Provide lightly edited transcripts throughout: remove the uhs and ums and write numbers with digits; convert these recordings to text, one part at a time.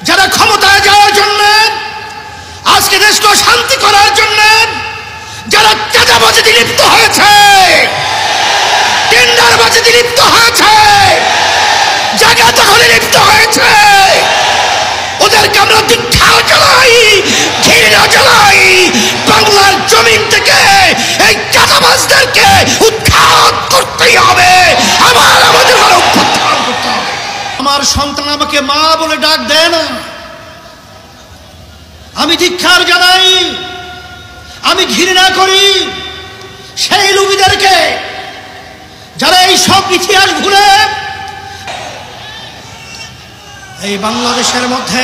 যারা ক্ষমতায় যাওয়ার জন্য, আজকে দেশকে শান্তি করার জন্য যারা চাঁদাবাজিতে লিপ্ত হয়েছে, টেন্ডারবাজিতে লিপ্ত হয়েছে, জায়গা দখলে লিপ্ত হয়েছে, ওদেরকে আমরা ধিক্কার জানাই, ঘৃণা জানাই। বাংলার জমিন থেকে এই চাঁদাবাজদেরকে উৎখাত করতেই হবে, আমাদের উৎখাত করতে হবে। আমার সন্তান আমাকে মা বলে ডাক দেয় না, আমি ধিক্কার জানাই, আমি ঘৃণা করি সেই লোকদেরকে যারা এই সব ইতিহাস ভুলে এই বাংলাদেশের মধ্যে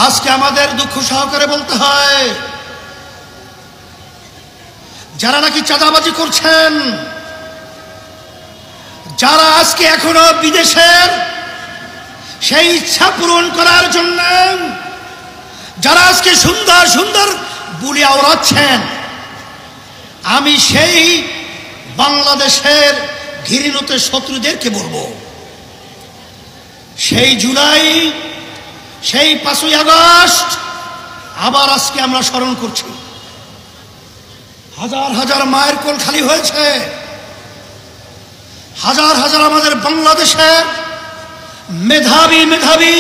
আজকে আমাদের দুঃখ সহকারে বলতে হয়, যারা নাকি চাঁদাবাজি করছেন, যারা আজকে এখনো বিদেশের সেই ইচ্ছা পূরণ করার জন্য যারা আজকে সুন্দর সুন্দর বুলি আওড়াচ্ছেন, আমি সেই বাংলাদেশের ঘৃণিত শত্রুদেরকে বলবো, সেই জুলাই, সেই 5ই আগস্ট আবার আজকে আমরা স্মরণ করছি। হাজার হাজার মায়ের কোল খালি হয়েছে, হাজার হাজার আমাদের বাংলাদেশের মেধাবী মেধাবী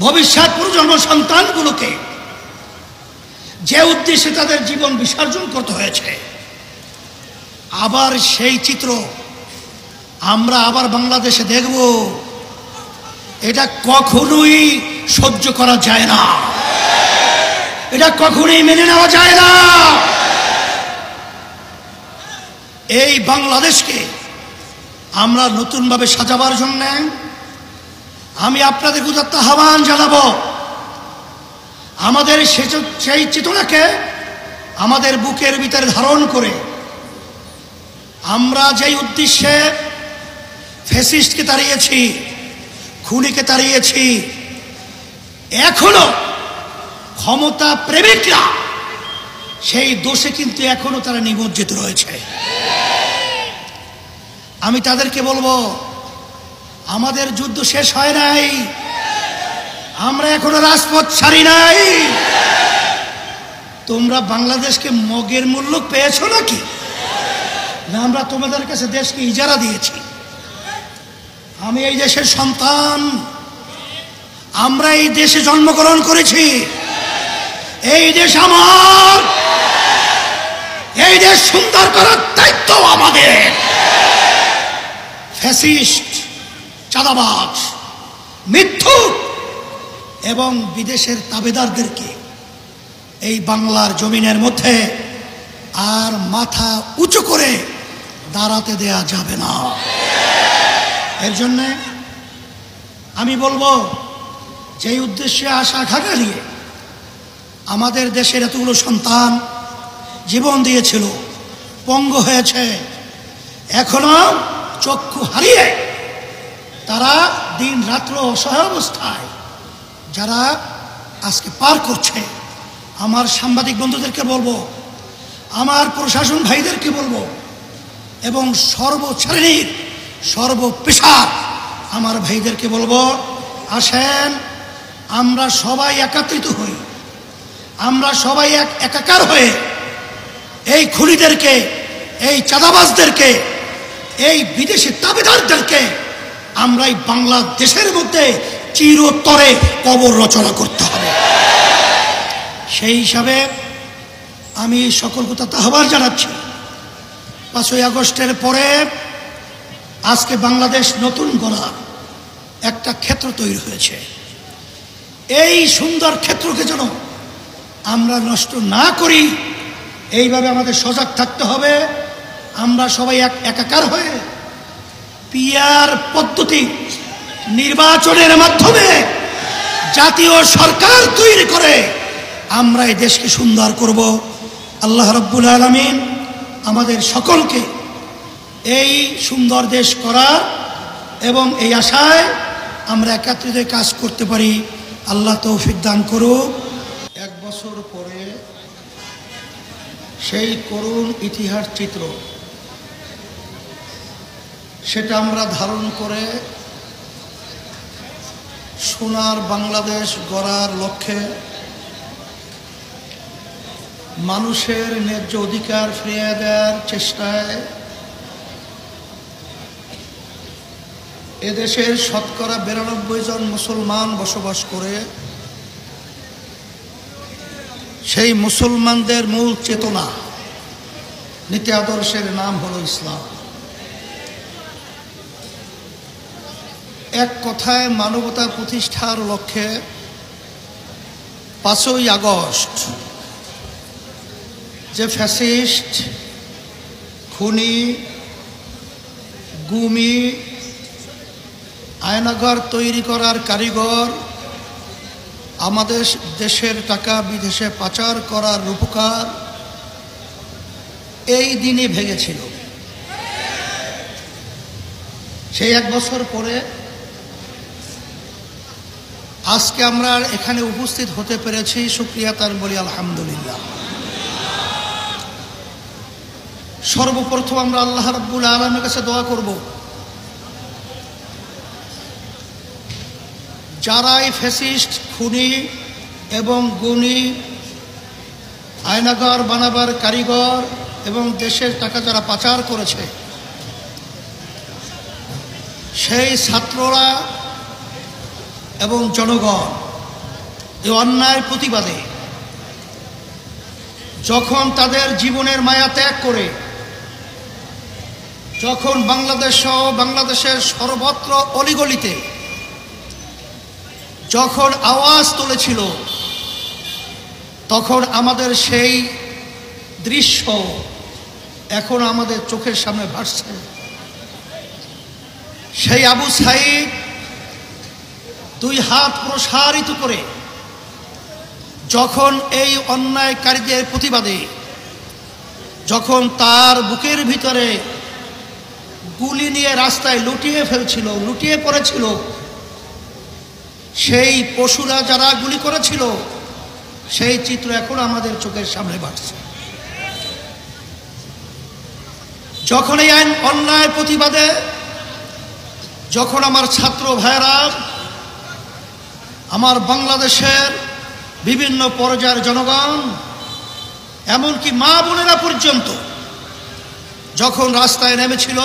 ভবিষ্যৎ প্রজন্ম সন্তানগুলোকে যে উদ্দেশ্যে তাদের জীবন বিসর্জন করতে হয়েছে, আবার সেই চিত্র আমরা আবার বাংলাদেশে দেখব, এটা কখনোই সহ্য করা যায় না, এটা কখনোই মেনে নেওয়া যায় না। এই বাংলাদেশকে আমরা নতুনভাবে সাজাবার জন্য আমি আপনাদের উদাত্ত আহ্বান জানাবো, আমাদের সেই চেতনাকে আমাদের বুকের ভিতরে ধারণ করে আমরা যেই উদ্দেশ্যে ফ্যাসিস্টকে তাড়িয়েছি, খুনিকে তাড়িয়েছি, এখনো ক্ষমতা প্রেমিকরা সেই দোষে কিন্তু এখনো তারা নিমজ্জিত রয়েছে। আমি তাদেরকে বলবো, আমাদের যুদ্ধ শেষ হয় নাই, আমরা এখনো রাজপথ ছাড়ি নাই। তোমরা বাংলাদেশকে মগের মূল্য পেয়েছো নাকি? না, আমরা তোমাদের কাছে দেশকে ইজারা দিয়েছি। আমি এই দেশের সন্তান, আমরা এই দেশে জন্মগ্রহণ করেছি, এই দেশ আমার, এই দেশ সুন্দর করার দায়িত্ব আমাদের। ফ্যাসিস্ট, চাঁদাবাজ, মিথ্যুক এবং বিদেশের তাবেদারদেরকে এই বাংলার জমিনের মধ্যে আর মাথা উঁচু করে দাঁড়াতে দেয়া যাবে না। এর জন্য আমি বলবো, যেই উদ্দেশ্যে আশা আকাঙ্ক্ষা নিয়ে আমাদের দেশের এতগুলো সন্তান জীবন দিয়েছিল, পঙ্গু হয়েছে, এখনো চক্ষু হারিয়ে তারা দিন রাত্র অসহায় অবস্থায় যারা আজকে পার করছে, আমার সাংবাদিক বন্ধুদেরকে বলবো, আমার প্রশাসন ভাইদেরকে বলবো, এবং সর্বশ্রেণীর সর্বপেশার আমার ভাইদেরকে বলবো, আসেন আমরা সবাই একত্রিত হই, আমরা সবাই একাকার হয়ে এই খুনিদেরকে, এই চাঁদাবাজদেরকে, এই বিদেশি তাবেদারদেরকে আমরা এই বাংলাদেশের মধ্যে চিরতরে কবর রচনা করতে হবে। সেই হিসাবে আমি সকল কথা আহ্বান জানাচ্ছি, 5ই আগস্টের পরে আজকে বাংলাদেশ নতুন গড়ার একটা ক্ষেত্র তৈরি হয়েছে। এই সুন্দর ক্ষেত্রকে যেন আমরা নষ্ট না করি, এইভাবে আমাদের সজাগ থাকতে হবে। আমরা সবাই একাকার হয়ে পিআর পদ্ধতি নির্বাচনের মাধ্যমে জাতীয় সরকার তৈরি করে আমরা এই দেশকে সুন্দর করব। আল্লাহ রাব্বুল আলামিন আমাদের সকলকে এই সুন্দর দেশ করার এবং এই আশায় আমরা একত্রিত কাজ করতে পারি, আল্লাহ তৌফিক দান করুক। 1 বছর পরে সেই করুণ ইতিহাস চিত্র, সেটা আমরা ধারণ করে সোনার বাংলাদেশ গড়ার লক্ষ্যে মানুষের ন্যায্য অধিকার ফিরিয়ে দেওয়ার চেষ্টায় এদেশের শতকরা 92 জন মুসলমান বসবাস করে। সেই মুসলমানদের মূল চেতনা, নীতি আদর্শের নাম হলো ইসলাম। এক কথায় মানবতা প্রতিষ্ঠার লক্ষ্যে 5ই আগস্ট যে ফ্যাসিস্ট, খুনি, গুমি, আয়নাঘর তৈরি করার কারিগর, আমাদের দেশের টাকা বিদেশে পাচার করার রূপকার এই দিনই ভেঙেছিল। সেই 1 বছর পরে আজকে আমরা এখানে উপস্থিত হতে পেরেছি, শুকরিয়া তার বলি আলহামদুলিল্লাহ। সর্বপ্রথম আমরা আল্লাহ রাব্বুল আলামিনের কাছে দোয়া করব, যারাই ফ্যাসিস্ট, খুনি এবং গুণী, আয়নাঘর বানাবার কারিগর এবং দেশের টাকা যারা পাচার করেছে, সেই ছাত্ররা এবং জনগণ এই অন্যায়ের প্রতিবাদে যখন তাদের জীবনের মায়া ত্যাগ করে, যখন বাংলাদেশ সহ বাংলাদেশের সর্বত্র অলিগলিতে যখন আওয়াজ তুলেছিল, তখন আমাদের সেই দৃশ্য এখন আমাদের চোখের সামনে ভাসছে। সেই আবু সাঈদ 2 হাত প্রসারিত করে যখন এই অন্যায়কারীদের প্রতিবাদে যখন তার বুকের ভিতরে গুলি নিয়ে রাস্তায় লুটিয়ে পড়েছিল, সেই পশুরা যারা গুলি করেছিল, সেই চিত্র এখন আমাদের চোখের সামনে ভাসছে। যখন এই আইন অন্যায় প্রতিবাদে যখন আমার ছাত্র ভাইরা, আমার বাংলাদেশের বিভিন্ন পর্যায়ের জনগণ, এমনকি মা বোনেরা পর্যন্ত যখন রাস্তায় নেমেছিল,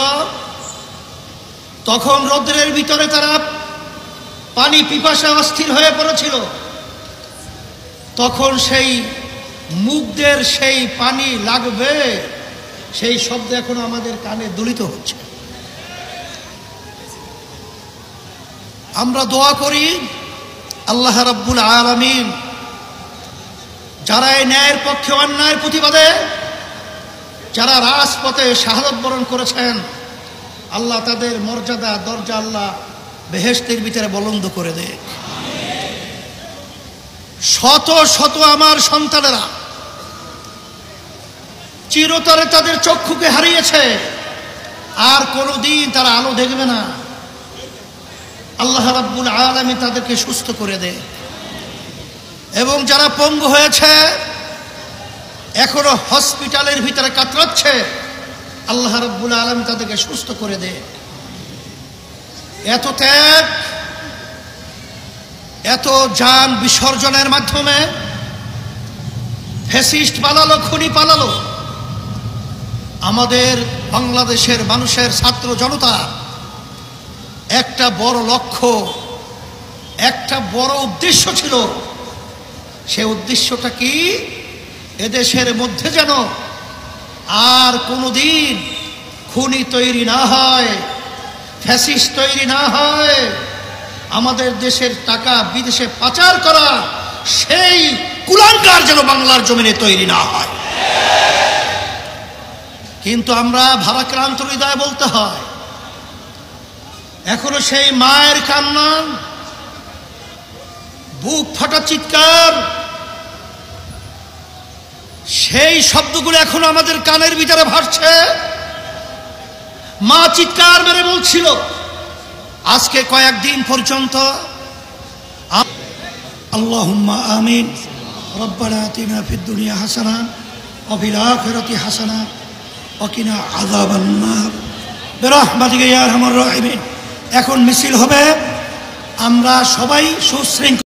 তখন রৌদ্রের ভিতরে তারা পানি পিপাসায় অস্থির হয়ে পড়েছিল, তখন সেই মুখদের সেই পানি লাগবে সেই শব্দ এখনো আমাদের কানে দুলিত হচ্ছে। আমরা দোয়া করি আল্লাহ রাব্বুল আলামিন যারা এই ন্যায়ের পক্ষে অন্যায়ের প্রতিবাদে যারা রাজপথে শাহাদত বরণ করেছেন, আল্লাহ তাদের মর্যাদা দরজা আল্লাহ বেহেশতের ভিতরে বুলন্দ করে দেয়। শত শত আমার সন্তানেরা চিরতরে তাদের চক্ষুকে হারিয়েছে, আর কোনোদিন তারা আলো দেখবে না। আল্লাহ রাব্বুল আলামিন তাদেরকে সুস্থ করে দেয়, এবং যারা পঙ্গু হয়েছে এখনো হসপিটালের ভিতরে কাতরাচ্ছে, আল্লাহ রাব্বুল আলামিন তাদেরকে সুস্থ করে দেয়। এত ত্যাগ, এত জান বিসর্জনের মাধ্যমে ফ্যাসিস্ট পালালো, খুনি পালালো, আমাদের বাংলাদেশের মানুষের ছাত্র জনতা একটা বড় লক্ষ্য, একটা বড় উদ্দেশ্য ছিল। সে উদ্দেশ্যটা কি? এদেশের মধ্যে যেন আর কোনোদিন খুনি তৈরি না হয়, ফ্যাসিস্ট তৈরি না হয়, আমাদের দেশের টাকা বিদেশে পাচার করা সেই কুলাঙ্গার যেন বাংলার জমিনে তৈরি না হয়। কিন্তু আমরা ভারাক্রান্ত হৃদয়ে বলতে হয়, এখনো সেই মায়ের কান্না, বুক ফাটা চিৎকার, সেই শব্দগুলো এখনো আমাদের কানের ভিতরে ভাসছে। মা চিৎকার মেরে বলছিল, আজকে কয়েকদিন পর্যন্ত, আল্লাহুম্মা আমিন, রব্বানা আতিনা ফিদ দুনিয়া হাসানা ওয়া ফিল আখিরাতি হাসানা ওয়া কিনা আযাবান নার বিরহমাতিকা ইয়া আরহামার রাহিমিন। এখন মিছিল হবে, আমরা সবাই সুশৃঙ্খল